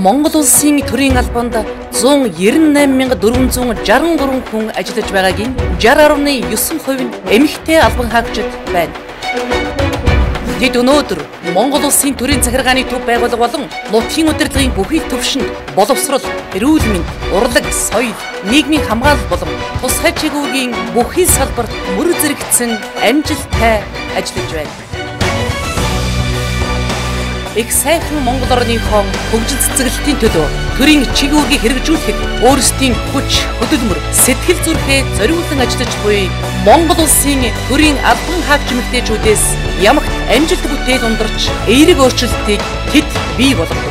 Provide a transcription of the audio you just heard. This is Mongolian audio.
Монгол улсын төрийн албанд 198,463 хүн ажиллаж байгаагийн 60.9% нь эмэгтэй албан хаагчид байна. Тэд өнөөдөр Монгол улсын төрийн захиргааны төв байгууллага болон нутгийн удирдлагын бүхий төвшөнд боловсрол, эрүүл мэнд, урлаг, соёл, нийгмийн хамгаалал болон тусгай чиглэлийн бүхий салбарт мөр зэрэгцсэн амжилттай ажиллаж байна. Их сайхан Монгол орныхон хөгжил цэцэглэлтийн төлөө төрийн чиглэлийг хэрэгжүүлэхэд өөрсдийн хүч, хөдөлмөр, сэтгэл зүрхээ зориулан ажиллаж буй Монгол улсын төрийн албан хаагч эмэгтэйчүүдээс ямагт амжилт бүтээл ундарч эерэг өөрчлөлтийг тэд бий болгодог.